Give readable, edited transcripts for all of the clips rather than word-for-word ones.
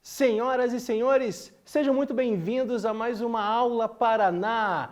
Senhoras e senhores, sejam muito bem-vindos a mais uma Aula Paraná.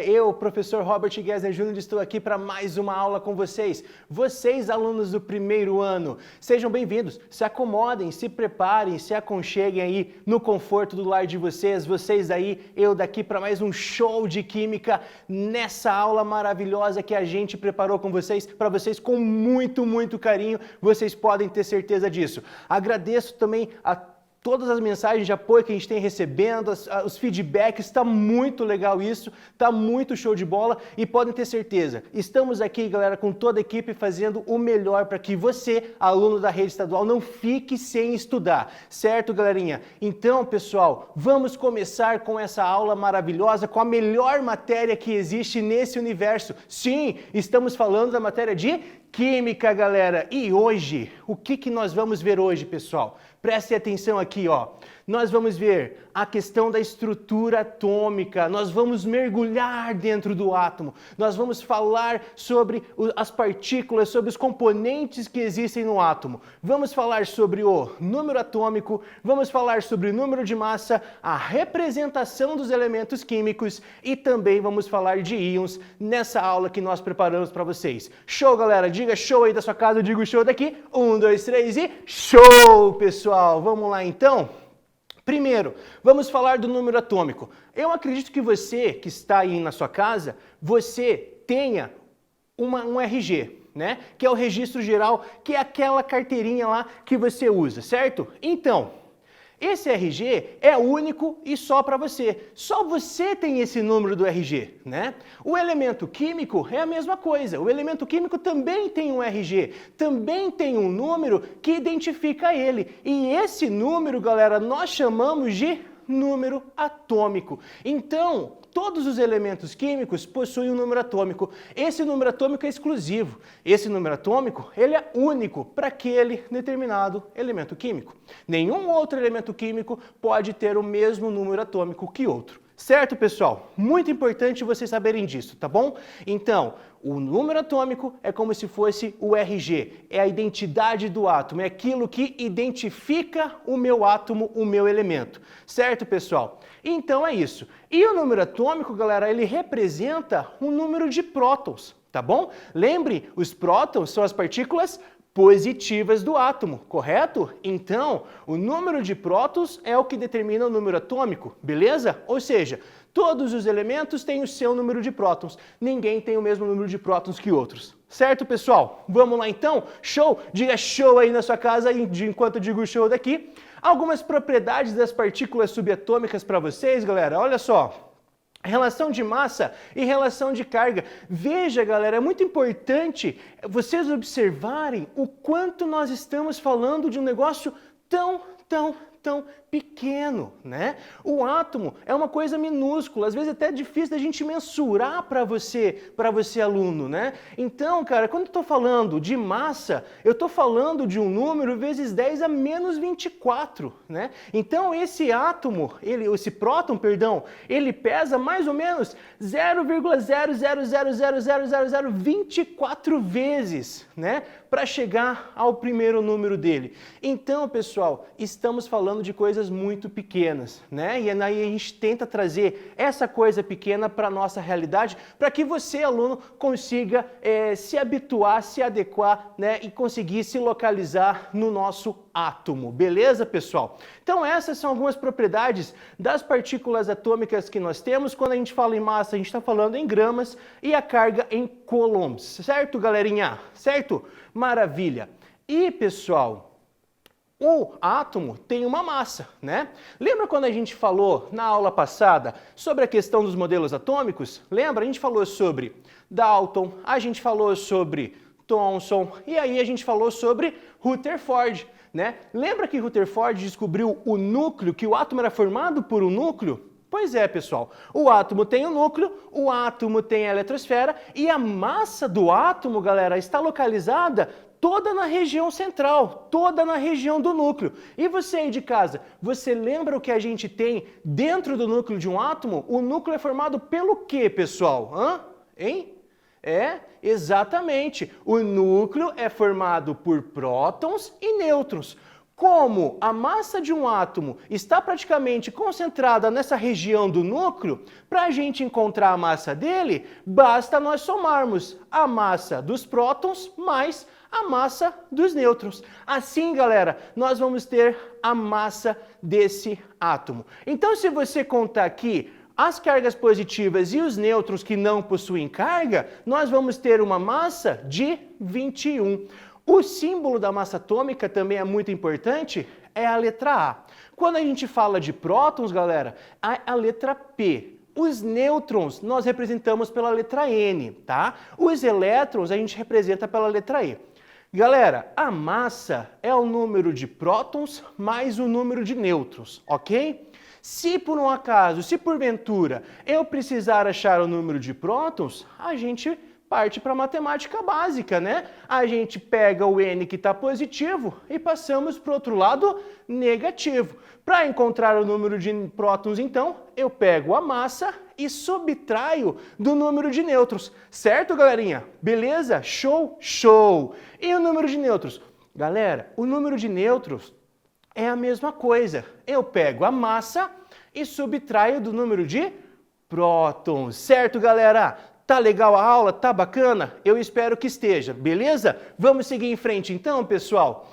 Eu, professor Robert Gueser Júnior, estou aqui para mais uma aula com vocês. Vocês, alunos do primeiro ano, sejam bem-vindos. Se acomodem, se preparem, se aconcheguem aí no conforto do lar de vocês. Vocês aí, eu daqui para mais um show de química nessa aula maravilhosa que a gente preparou com vocês, para vocês com muito carinho. Vocês podem ter certeza disso. Agradeço também a todas as mensagens de apoio que a gente tem recebendo, os feedbacks, está muito legal isso, está muito show de bola e podem ter certeza, estamos aqui, galera, com toda a equipe fazendo o melhor para que você, aluno da rede estadual, não fique sem estudar, certo, galerinha? Então, pessoal, vamos começar com essa aula maravilhosa, com a melhor matéria que existe nesse universo. Sim, estamos falando da matéria de Química, galera. E hoje, o que nós vamos ver hoje, pessoal? Prestem atenção aqui, ó. Nós vamos ver a questão da estrutura atômica, nós vamos mergulhar dentro do átomo, nós vamos falar sobre as partículas, sobre os componentes que existem no átomo, vamos falar sobre o número atômico, vamos falar sobre o número de massa, a representação dos elementos químicos e também vamos falar de íons nessa aula que nós preparamos para vocês. Show, galera? Diga show aí da sua casa, eu digo show daqui. 1, 2, 3 e show, pessoal! Vamos lá então? Primeiro, vamos falar do número atômico. Eu acredito que você, que está aí na sua casa, você tenha um RG, né? Que é o registro geral, que é aquela carteirinha lá que você usa, certo? Então, esse RG é único e só para você. Só você tem esse número do RG, né? O elemento químico é a mesma coisa. O elemento químico também tem um RG, também tem um número que identifica ele. E esse número, galera, nós chamamos de número atômico. Então, todos os elementos químicos possuem um número atômico. Esse número atômico é exclusivo. Esse número atômico, ele é único para aquele determinado elemento químico. Nenhum outro elemento químico pode ter o mesmo número atômico que outro. Certo, pessoal? Muito importante vocês saberem disso, tá bom? Então, o número atômico é como se fosse o RG, é a identidade do átomo, é aquilo que identifica o meu átomo, o meu elemento. Certo, pessoal? Então é isso. E o número atômico, galera, ele representa um número de prótons, tá bom? Lembre, os prótons são as partículas positivas do átomo, correto? Então, o número de prótons é o que determina o número atômico, beleza? Ou seja, todos os elementos têm o seu número de prótons, ninguém tem o mesmo número de prótons que outros. Certo, pessoal? Vamos lá então? Show? Diga show aí na sua casa enquanto eu digo show daqui. Algumas propriedades das partículas subatômicas para vocês, galera, olha só. Relação de massa e relação de carga. Veja, galera, é muito importante vocês observarem o quanto nós estamos falando de um negócio tão pequeno, né? O átomo é uma coisa minúscula, às vezes até difícil da gente mensurar para você aluno, né? Então, cara, quando eu estou falando de massa, eu estou falando de um número vezes 10 a menos 24, né? Então, esse átomo, esse próton, perdão, ele pesa mais ou menos 0,000000024 vezes, né? Para chegar ao primeiro número dele. Então, pessoal, estamos falando de coisas muito pequenas, né? E aí a gente tenta trazer essa coisa pequena para a nossa realidade, para que você, aluno, consiga se habituar, se adequar, né? E conseguir se localizar no nosso átomo, beleza, pessoal? Então essas são algumas propriedades das partículas atômicas que nós temos. Quando a gente fala em massa, a gente está falando em gramas e a carga em coulombs, certo, galerinha? Certo? Maravilha! E, pessoal, o átomo tem uma massa, né? Lembra quando a gente falou na aula passada sobre a questão dos modelos atômicos? Lembra? A gente falou sobre Dalton, a gente falou sobre Thomson e aí a gente falou sobre Rutherford, né? Lembra que Rutherford descobriu o núcleo, que o átomo era formado por um núcleo? Pois é, pessoal, o átomo tem o núcleo, o átomo tem a eletrosfera e a massa do átomo, galera, está localizada toda na região central, toda na região do núcleo. E você aí de casa, você lembra o que a gente tem dentro do núcleo de um átomo? O núcleo é formado pelo quê, pessoal? Hein? Exatamente. O núcleo é formado por prótons e nêutrons. Como a massa de um átomo está praticamente concentrada nessa região do núcleo, para a gente encontrar a massa dele, basta nós somarmos a massa dos prótons mais a massa dos nêutrons. Assim, galera, nós vamos ter a massa desse átomo. Então, se você contar aqui as cargas positivas e os nêutrons que não possuem carga, nós vamos ter uma massa de 21. O símbolo da massa atômica também é muito importante, é a letra A. Quando a gente fala de prótons, galera, a letra P. Os nêutrons nós representamos pela letra N, tá? Os elétrons a gente representa pela letra E. Galera, a massa é o número de prótons mais o número de nêutrons, ok? Se por um acaso, se porventura eu precisar achar o número de prótons, a gente parte para a matemática básica, né? A gente pega o N que está positivo e passamos para o outro lado negativo. Para encontrar o número de prótons, então, eu pego a massa e subtraio do número de nêutrons. Certo, galerinha? Beleza? Show? Show! E o número de nêutrons? Galera, o número de nêutrons é a mesma coisa. Eu pego a massa e subtraio do número de prótons. Certo, galera? Tá legal a aula? Tá bacana? Eu espero que esteja, beleza? Vamos seguir em frente então, pessoal?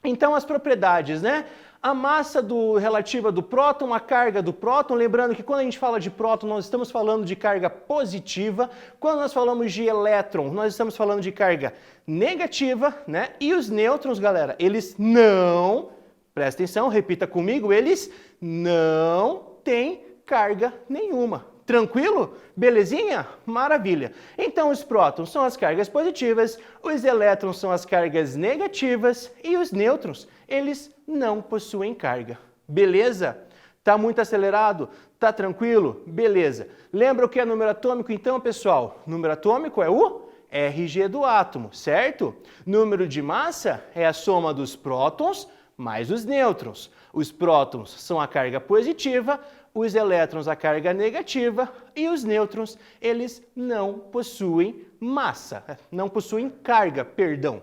Então, as propriedades, né? A massa relativa do próton, a carga do próton, lembrando que quando a gente fala de próton, nós estamos falando de carga positiva. Quando nós falamos de elétron, nós estamos falando de carga negativa, né? E os nêutrons, galera, eles não, presta atenção, repita comigo, eles não têm carga nenhuma. Tranquilo? Belezinha? Maravilha! Então os prótons são as cargas positivas, os elétrons são as cargas negativas e os nêutrons, eles não possuem carga. Beleza? Tá muito acelerado? Tá tranquilo? Beleza. Lembra o que é número atômico então, pessoal? Número atômico é o RG do átomo, certo? Número de massa é a soma dos prótons mais os nêutrons. Os prótons são a carga positiva, os elétrons a carga negativa e os nêutrons, eles não possuem massa, não possuem carga, perdão.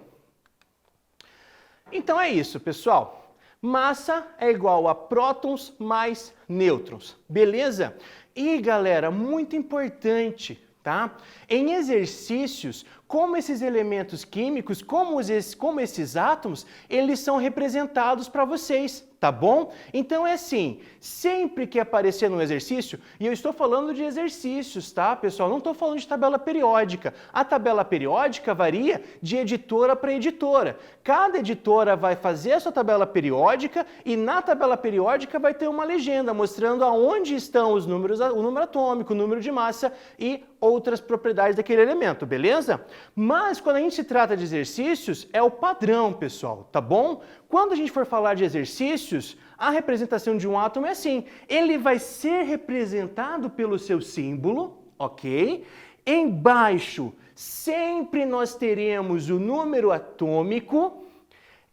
Então é isso, pessoal. Massa é igual a prótons mais nêutrons, beleza? E galera, muito importante, tá? Em exercícios, como esses elementos químicos, como esses átomos, eles são representados para vocês, tá bom? Então é assim, sempre que aparecer no exercício, e eu estou falando de exercícios, tá, pessoal? Não estou falando de tabela periódica. A tabela periódica varia de editora para editora. Cada editora vai fazer a sua tabela periódica e na tabela periódica vai ter uma legenda mostrando aonde estão os números, o número atômico, o número de massa e outras propriedades daquele elemento, beleza? Mas quando a gente se trata de exercícios, é o padrão, pessoal, tá bom? Quando a gente for falar de exercícios, a representação de um átomo é assim, ele vai ser representado pelo seu símbolo, ok? Embaixo, sempre nós teremos o número atômico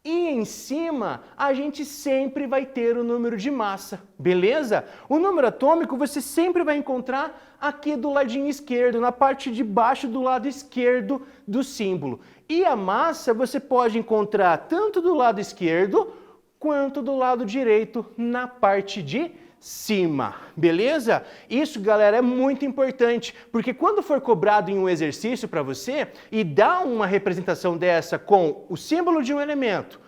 e em cima, a gente sempre vai ter o número de massa, beleza? O número atômico você sempre vai encontrar aqui do ladinho esquerdo, na parte de baixo do lado esquerdo do símbolo. E a massa você pode encontrar tanto do lado esquerdo quanto do lado direito na parte de cima, beleza? Isso, galera, é muito importante, porque quando for cobrado em um exercício para você e dá uma representação dessa com o símbolo de um elemento,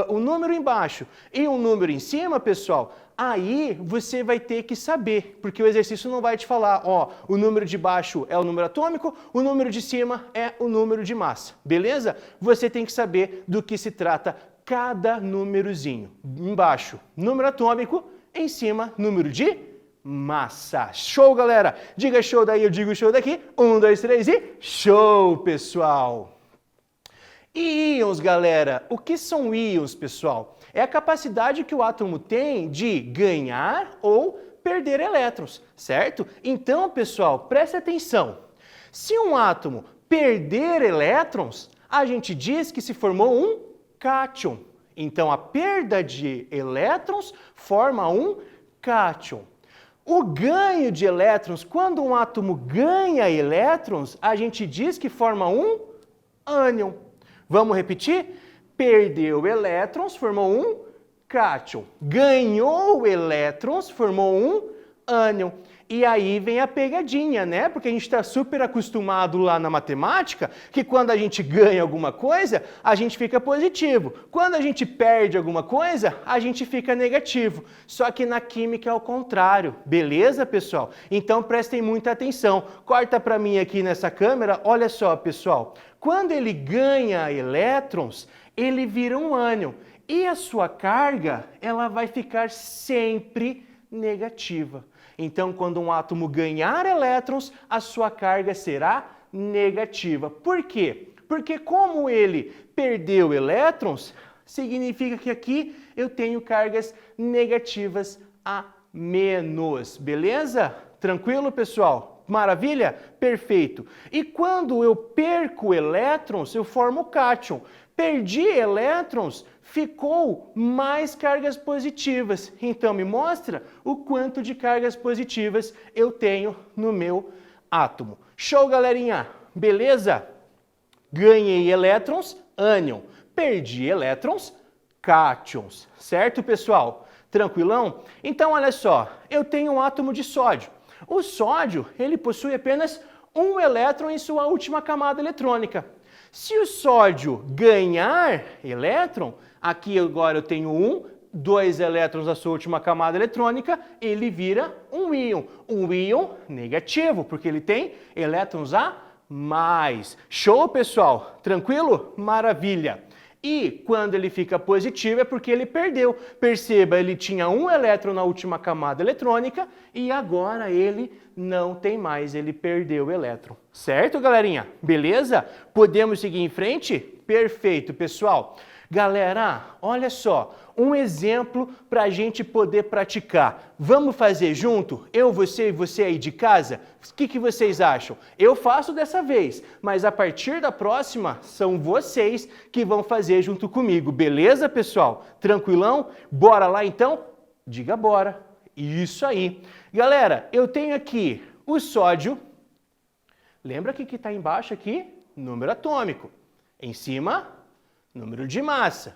o número embaixo e um número em cima, pessoal, aí você vai ter que saber, porque o exercício não vai te falar, ó, o número de baixo é o número atômico, o número de cima é o número de massa, beleza? Você tem que saber do que se trata cada númerozinho. Embaixo, número atômico, em cima, número de massa. Show, galera? Diga show daí, eu digo show daqui. 1, 2, 3 e show, pessoal! E íons, galera? O que são íons, pessoal? É a capacidade que o átomo tem de ganhar ou perder elétrons, certo? Então, pessoal, preste atenção. Se um átomo perder elétrons, a gente diz que se formou um cátion. Então, a perda de elétrons forma um cátion. O ganho de elétrons, quando um átomo ganha elétrons, a gente diz que forma um ânion. Vamos repetir? Perdeu elétrons, formou um cátion. Ganhou elétrons, formou um ânion. E aí vem a pegadinha, né? Porque a gente está super acostumado lá na matemática que quando a gente ganha alguma coisa, a gente fica positivo. Quando a gente perde alguma coisa, a gente fica negativo. Só que na química é o contrário, beleza, pessoal? Então prestem muita atenção. Corta para mim aqui nessa câmera, olha só, pessoal. Quando ele ganha elétrons, ele vira um ânion. E a sua carga, ela vai ficar sempre negativa. Então, quando um átomo ganhar elétrons, a sua carga será negativa. Por quê? Porque como ele perdeu elétrons, significa que aqui eu tenho cargas negativas a menos. Beleza? Tranquilo, pessoal? Maravilha? Perfeito. E quando eu perco elétrons, eu formo cátion. Perdi elétrons, ficou mais cargas positivas. Então, me mostra o quanto de cargas positivas eu tenho no meu átomo. Show, galerinha? Beleza? Ganhei elétrons, ânion. Perdi elétrons, cátions. Certo, pessoal? Tranquilão? Então, olha só. Eu tenho um átomo de sódio. O sódio, ele possui apenas um elétron em sua última camada eletrônica. Se o sódio ganhar elétron, aqui agora eu tenho 2 elétrons na sua última camada eletrônica, ele vira um íon. Um íon negativo, porque ele tem elétrons a mais. Show, pessoal? Tranquilo? Maravilha! E quando ele fica positivo é porque ele perdeu. Perceba, ele tinha um elétron na última camada eletrônica e agora ele não tem mais, ele perdeu o elétron. Certo, galerinha? Beleza? Podemos seguir em frente? Perfeito, pessoal. Galera, olha só, um exemplo para a gente poder praticar. Vamos fazer junto? Eu, você e você aí de casa? O que vocês acham? Eu faço dessa vez, mas a partir da próxima são vocês que vão fazer junto comigo. Beleza, pessoal? Tranquilão? Bora lá então? Diga bora. Isso aí. Galera, eu tenho aqui o sódio. Lembra que está embaixo aqui? Número atômico. Em cima, número de massa.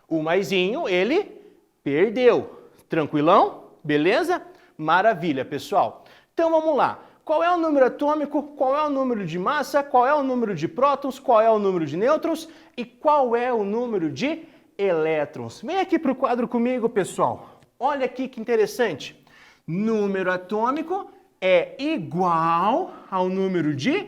O maisinho, ele perdeu. Tranquilão? Beleza? Maravilha, pessoal. Então vamos lá. Qual é o número atômico? Qual é o número de massa? Qual é o número de prótons? Qual é o número de nêutrons? E qual é o número de elétrons? Vem aqui para o quadro comigo, pessoal. Olha aqui que interessante. Número atômico é igual ao número de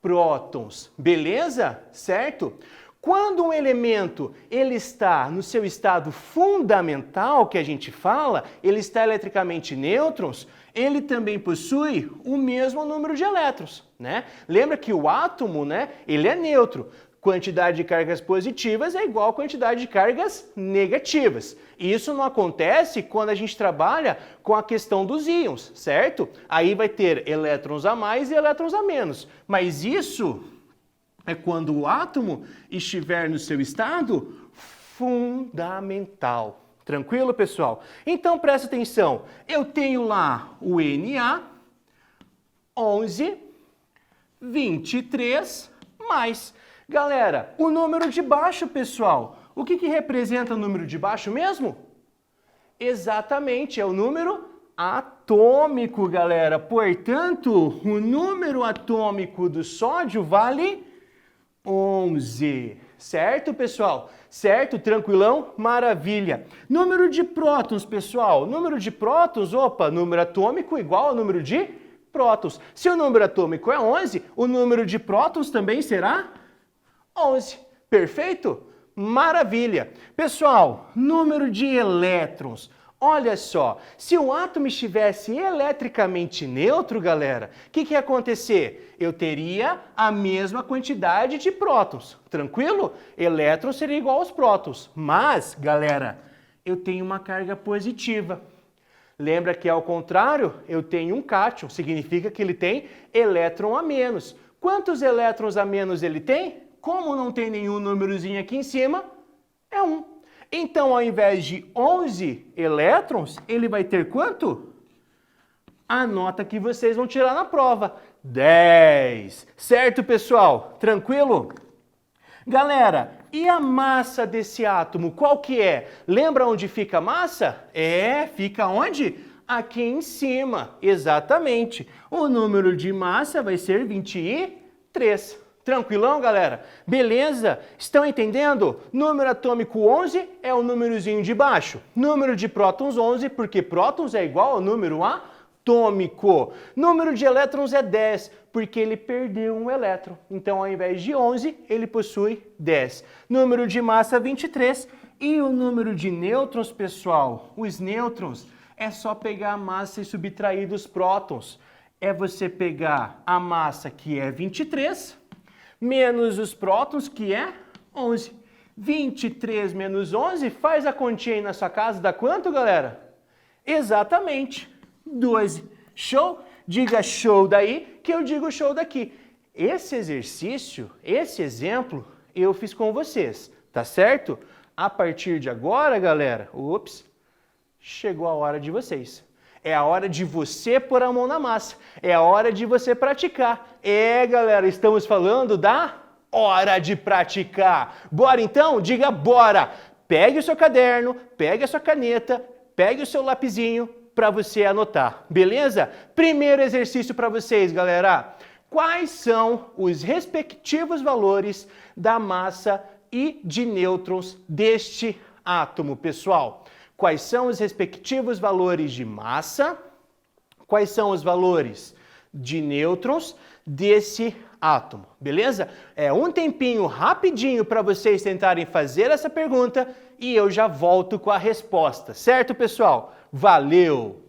prótons. Beleza? Certo? Quando um elemento ele está no seu estado fundamental, que a gente fala, ele está eletricamente nêutrons, ele também possui o mesmo número de elétrons, né? Lembra que o átomo, né, ele é neutro. Quantidade de cargas positivas é igual a quantidade de cargas negativas. E isso não acontece quando a gente trabalha com a questão dos íons, certo? Aí vai ter elétrons a mais e elétrons a menos. Mas isso é quando o átomo estiver no seu estado fundamental. Tranquilo, pessoal? Então, presta atenção. Eu tenho lá o Na, 11, 23, mais. Galera, o número de baixo, pessoal. O que representa o número de baixo mesmo? Exatamente, é o número atômico, galera. Portanto, o número atômico do sódio vale 11. Certo, pessoal? Certo? Tranquilão? Maravilha. Número de prótons, pessoal. Número de prótons, opa, número atômico igual ao número de prótons. Se o número atômico é 11, o número de prótons também será 11. Perfeito? Maravilha. Pessoal, número de elétrons. Olha só, se o átomo estivesse eletricamente neutro, galera, o que ia acontecer? Eu teria a mesma quantidade de prótons, tranquilo? Elétrons seria igual aos prótons, mas, galera, eu tenho uma carga positiva. Lembra que ao contrário, eu tenho um cátion, significa que ele tem elétron a menos. Quantos elétrons a menos ele tem? Como não tem nenhum númerozinho aqui em cima, é 1. Então, ao invés de 11 elétrons, ele vai ter quanto? a nota que vocês vão tirar na prova. 10. Certo, pessoal? Tranquilo? Galera, e a massa desse átomo, qual que é? Lembra onde fica a massa? Fica onde? Aqui em cima, exatamente. O número de massa vai ser 23. Tranquilão, galera? Beleza? Estão entendendo? Número atômico 11 é o númerozinho de baixo. Número de prótons 11, porque prótons é igual ao número atômico. Número de elétrons é 10, porque ele perdeu um elétron. Então, ao invés de 11, ele possui 10. Número de massa 23. E o número de nêutrons, pessoal? Os nêutrons é só pegar a massa e subtrair dos prótons. É você pegar a massa, que é 23, menos os prótons, que é 11. 23 menos 11, faz a continha aí na sua casa, dá quanto, galera? Exatamente, 12. Show? Diga show daí, que eu digo show daqui. Esse exercício, esse exemplo, eu fiz com vocês, tá certo? A partir de agora, galera, chegou a hora de vocês. É a hora de você pôr a mão na massa. É a hora de você praticar. Galera, estamos falando da hora de praticar. Bora então? Diga bora! Pegue o seu caderno, pegue a sua caneta, pegue o seu lapisinho para você anotar, beleza? Primeiro exercício para vocês, galera. Quais são os respectivos valores da massa e de nêutrons deste átomo, pessoal? Quais são os respectivos valores de massa? Quais são os valores de nêutrons desse átomo? Beleza? É um tempinho rapidinho para vocês tentarem fazer essa pergunta e eu já volto com a resposta. Certo, pessoal? Valeu!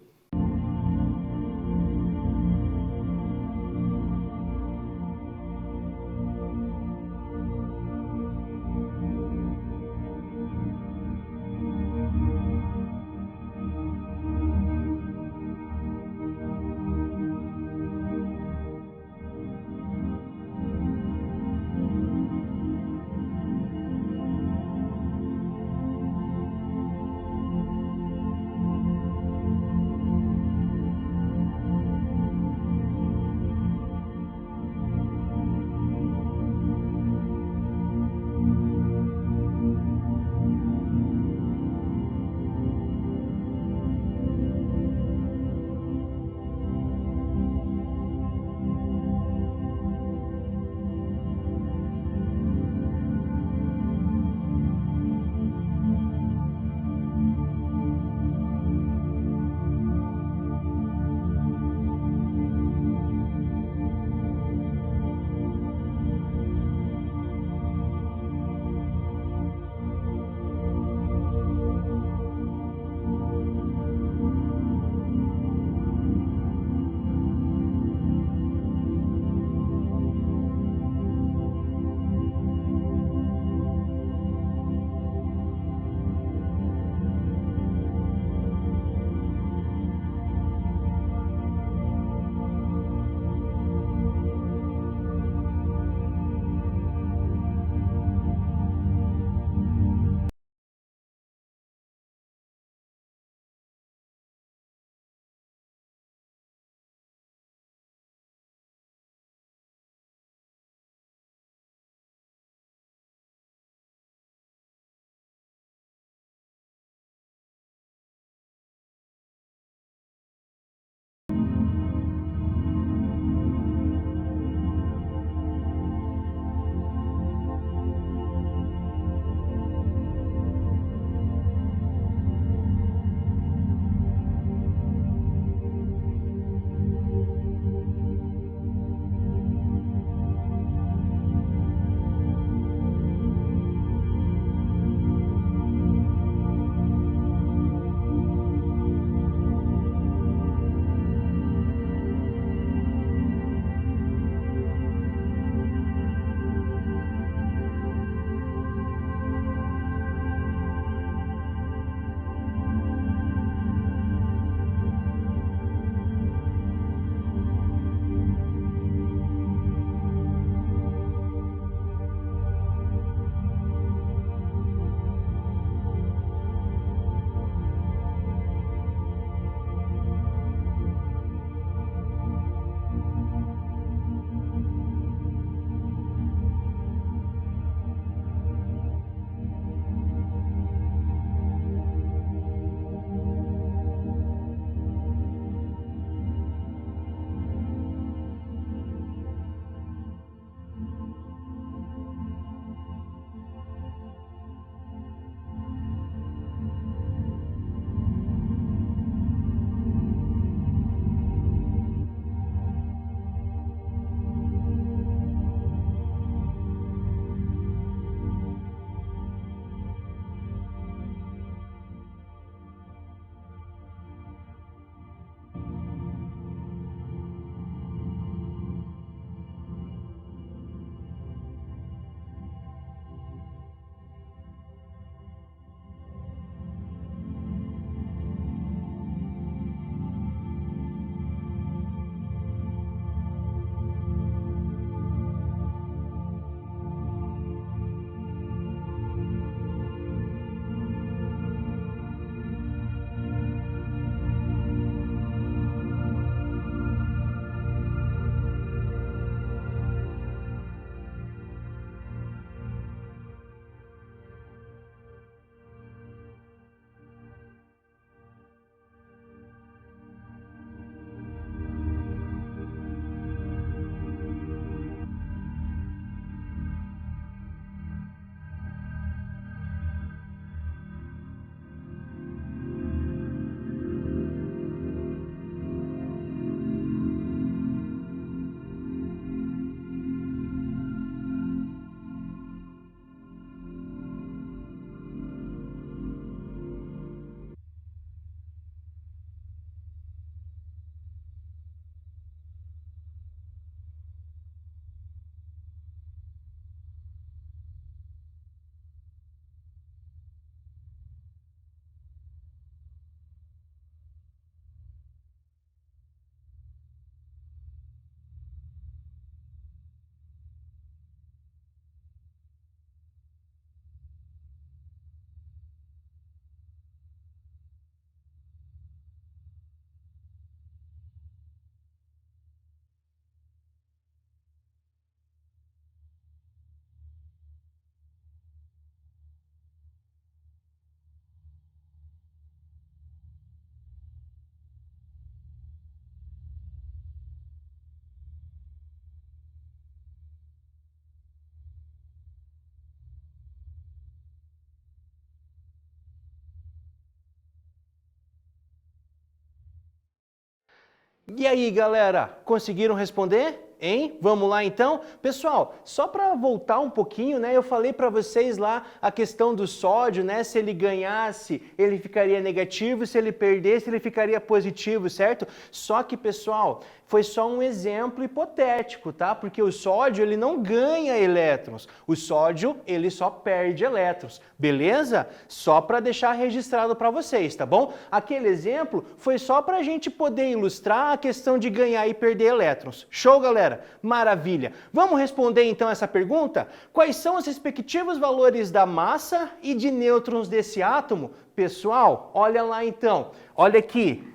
E aí, galera, conseguiram responder? Hein? Vamos lá então? Pessoal, só para voltar um pouquinho, né? Eu falei para vocês lá a questão do sódio, né? Se ele ganhasse, ele ficaria negativo, se ele perdesse, ele ficaria positivo, certo? Só que, pessoal, foi só um exemplo hipotético, tá? Porque o sódio, ele não ganha elétrons. O sódio, ele só perde elétrons. Beleza? Só para deixar registrado para vocês, tá bom? Aquele exemplo foi só para a gente poder ilustrar a questão de ganhar e perder elétrons. Show, galera? Maravilha! Vamos responder então essa pergunta? Quais são os respectivos valores da massa e de nêutrons desse átomo? Pessoal, olha lá então. Olha aqui.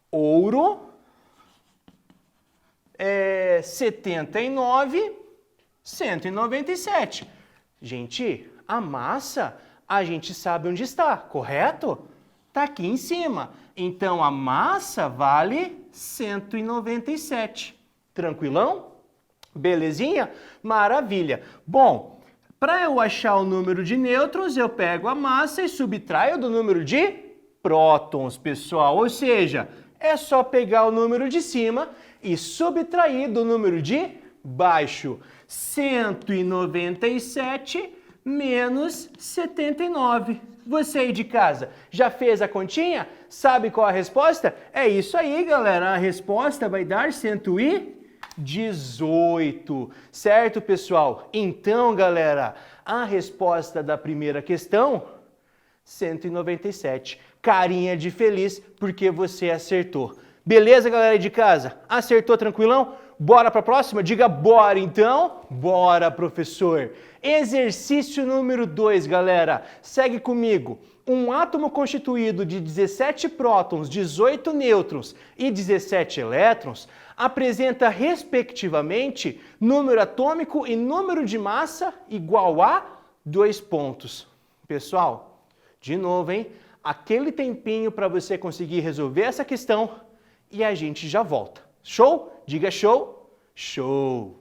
Ouro é 79, 197. Gente, a massa a gente sabe onde está, correto? Está aqui em cima. Então a massa vale 197. Tranquilão? Belezinha? Maravilha. Bom, para eu achar o número de nêutrons, eu pego a massa e subtraio do número de prótons, pessoal. Ou seja, é só pegar o número de cima e subtrair do número de baixo. 197 menos 79. Você aí de casa, já fez a continha? Sabe qual a resposta? É isso aí, galera. A resposta vai dar 118, certo, pessoal? Então, galera, a resposta da primeira questão, 197. Carinha de feliz porque você acertou. Beleza, galera de casa? Acertou tranquilão? Bora para a próxima? Diga bora então. Bora, professor. Exercício número 2, galera. Segue comigo. Um átomo constituído de 17 prótons, 18 nêutrons e 17 elétrons apresenta, respectivamente, número atômico e número de massa igual a 2 pontos. Pessoal, de novo, hein? Aquele tempinho para você conseguir resolver essa questão e a gente já volta. Show? Diga show. Show!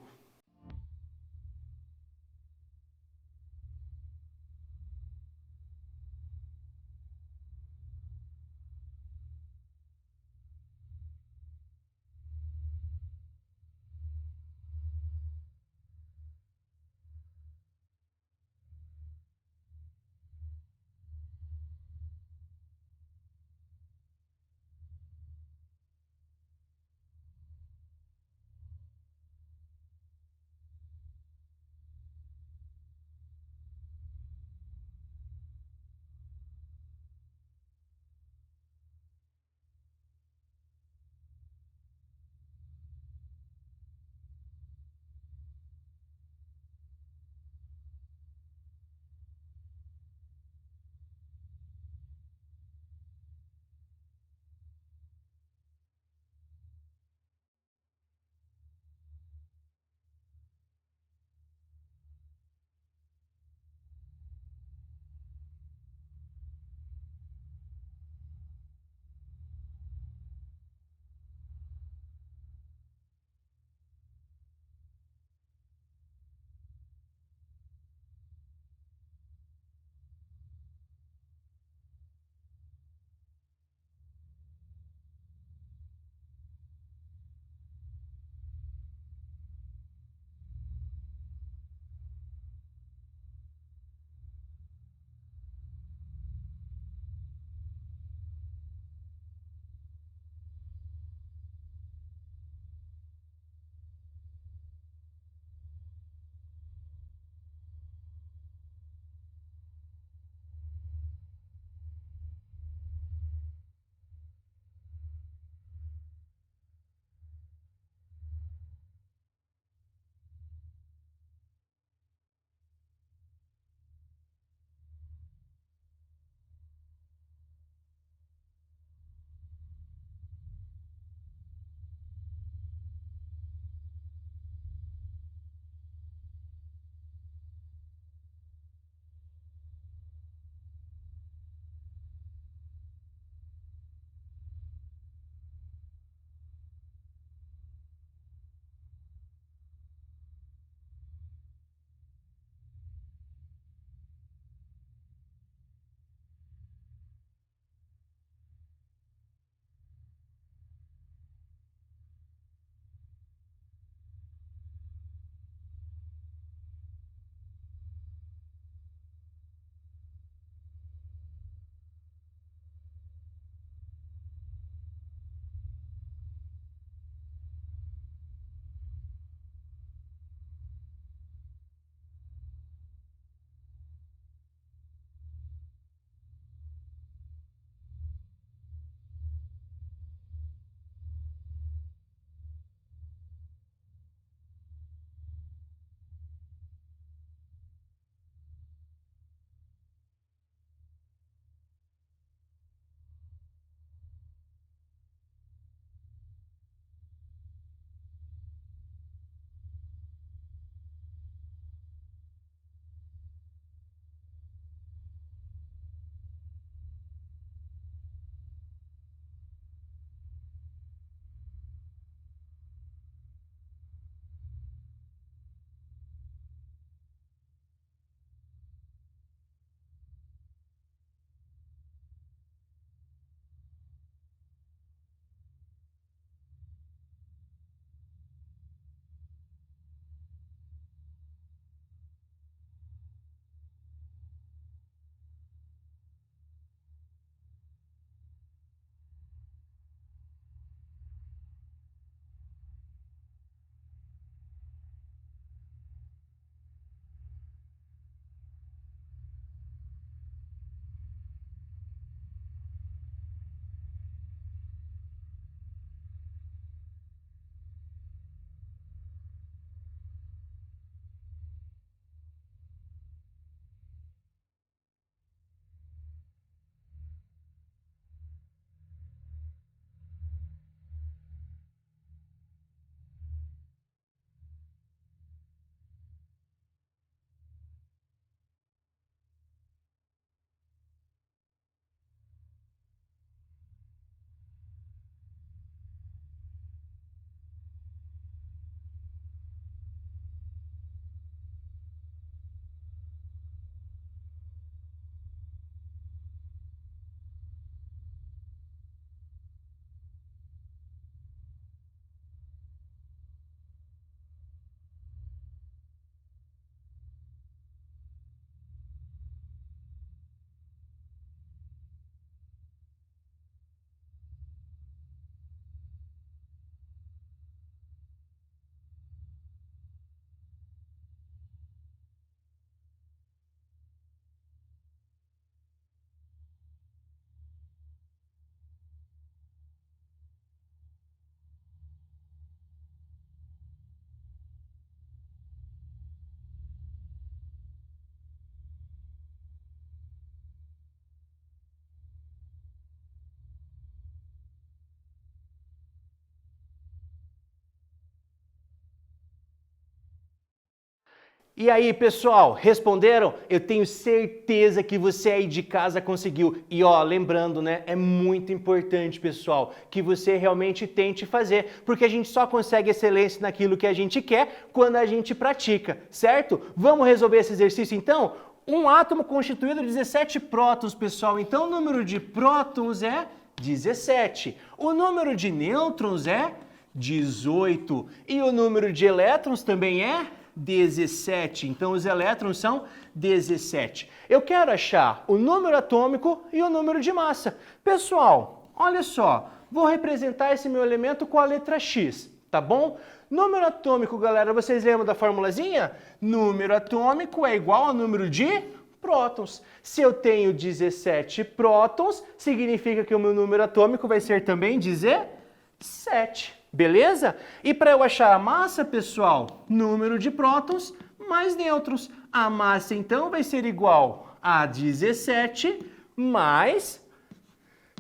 E aí, pessoal, responderam? Eu tenho certeza que você aí de casa conseguiu. E ó, lembrando, né, é muito importante, pessoal, que você realmente tente fazer, porque a gente só consegue excelência naquilo que a gente quer quando a gente pratica, certo? Vamos resolver esse exercício então? Um átomo constituído de 17 prótons, pessoal. Então, o número de prótons é 17. O número de nêutrons é 18. E o número de elétrons também é 17. Então, os elétrons são 17. Eu quero achar o número atômico e o número de massa. Pessoal, olha só. Vou representar esse meu elemento com a letra X, tá bom? Número atômico, galera, vocês lembram da formulazinha? Número atômico é igual ao número de prótons. Se eu tenho 17 prótons, significa que o meu número atômico vai ser também 17. Beleza? E para eu achar a massa, pessoal, número de prótons mais nêutrons. A massa, então, vai ser igual a 17 mais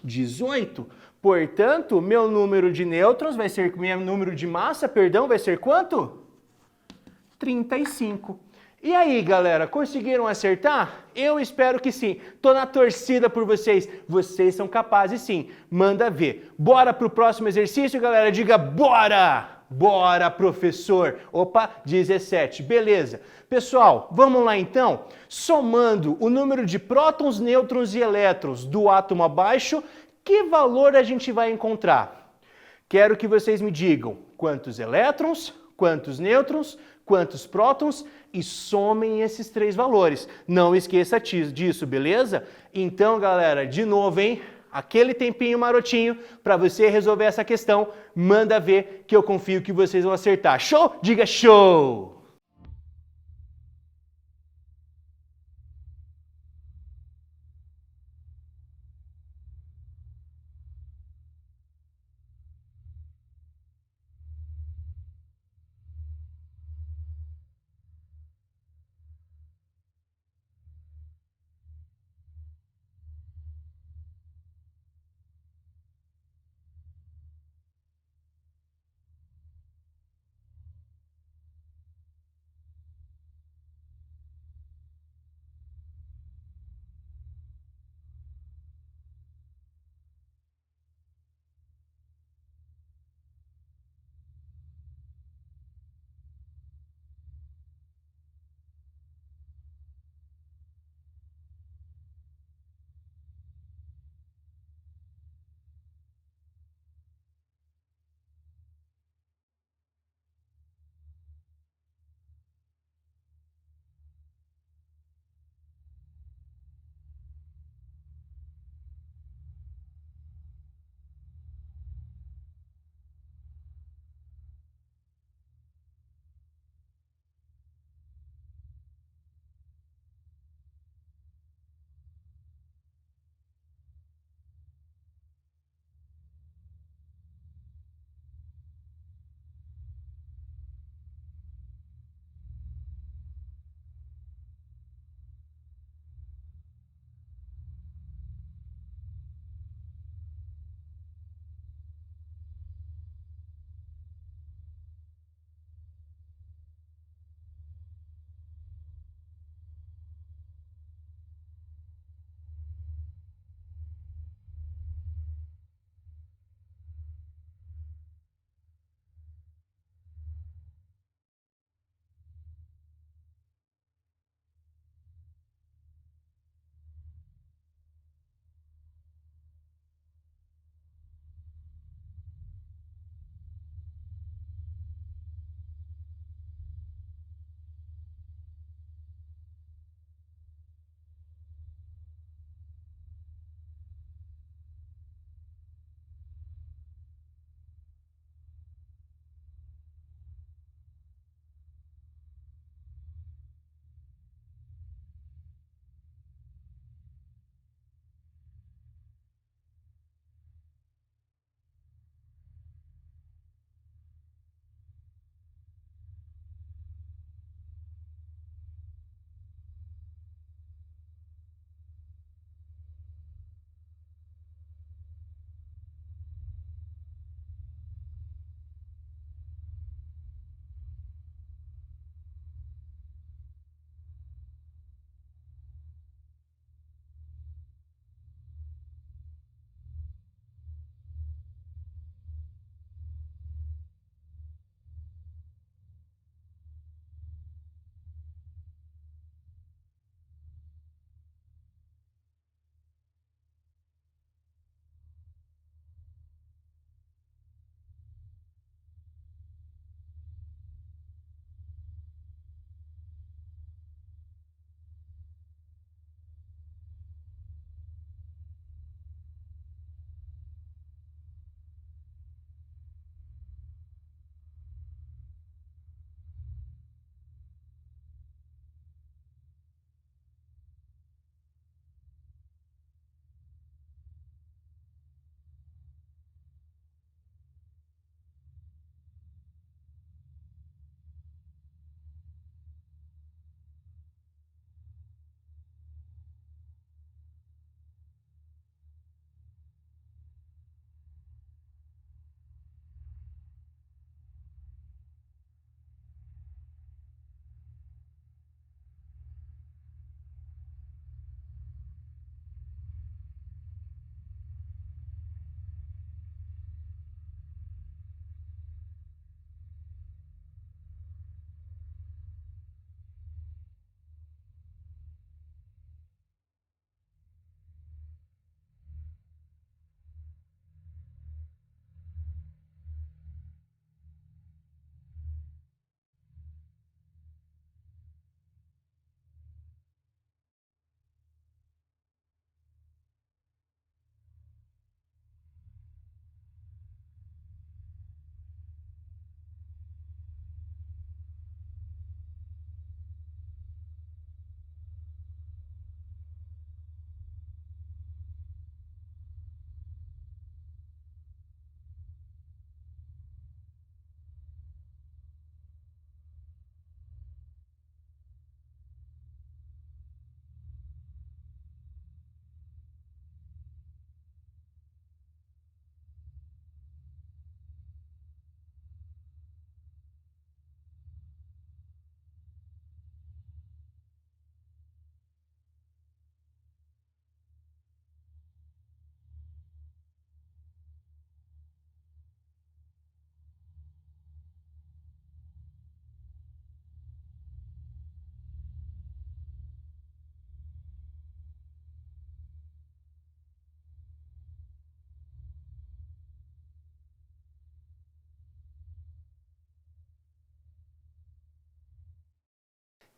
18. Portanto, meu número de nêutrons vai ser, meu número de massa, perdão, vai ser quanto? 35. E aí, galera, conseguiram acertar? Eu espero que sim. Tô na torcida por vocês. Vocês são capazes sim. Manda ver. Bora pro próximo exercício, galera? Diga bora! Bora, professor! Opa, 17. Beleza. Pessoal, vamos lá então? Somando o número de prótons, nêutrons e elétrons do átomo abaixo, que valor a gente vai encontrar? Quero que vocês me digam quantos elétrons, quantos nêutrons, quantos prótons e somem esses três valores. Não esqueça disso, beleza? Então, galera, de novo, hein? Aquele tempinho marotinho para você resolver essa questão. Manda ver que eu confio que vocês vão acertar. Show? Diga show!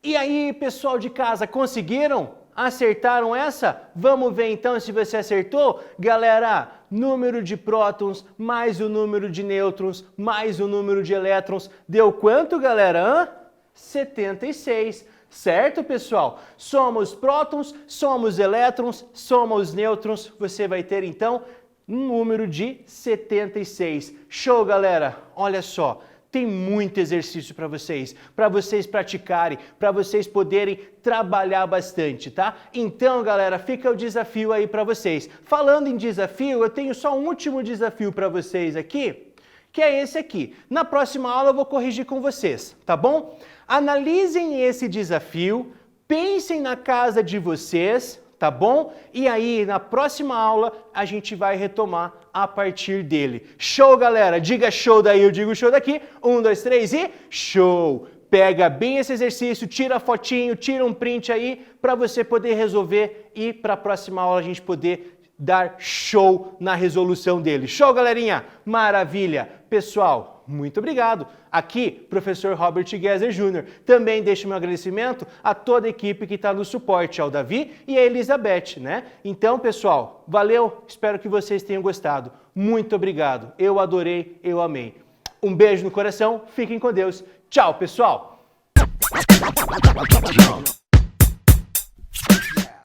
E aí, pessoal de casa, conseguiram? Acertaram essa? Vamos ver então se você acertou? Galera, número de prótons mais o número de nêutrons mais o número de elétrons deu quanto, galera? 76. Certo, pessoal? Somos prótons, somos elétrons, somos nêutrons. Você vai ter então um número de 76. Show, galera? Olha só. Tem muito exercício para vocês praticarem, para vocês poderem trabalhar bastante, tá? Então, galera, fica o desafio aí para vocês. Falando em desafio, eu tenho só um último desafio para vocês aqui, que é esse aqui. Na próxima aula eu vou corrigir com vocês, tá bom? Analisem esse desafio, pensem na casa de vocês, tá bom? E aí, na próxima aula, a gente vai retomar a partir dele. Show, galera? Diga show daí, eu digo show daqui. 1, 2, 3 e show! Pega bem esse exercício, tira a fotinho, tira um print aí para você poder resolver e para a próxima aula a gente poder dar show na resolução dele. Show, galerinha? Maravilha! Pessoal, muito obrigado. Aqui, professor Robert Gueser Jr. Também deixo meu agradecimento a toda a equipe que está no suporte, ao Davi e a Elizabeth, né? Então, pessoal, valeu, espero que vocês tenham gostado. Muito obrigado, eu adorei, eu amei. Um beijo no coração, fiquem com Deus. Tchau, pessoal!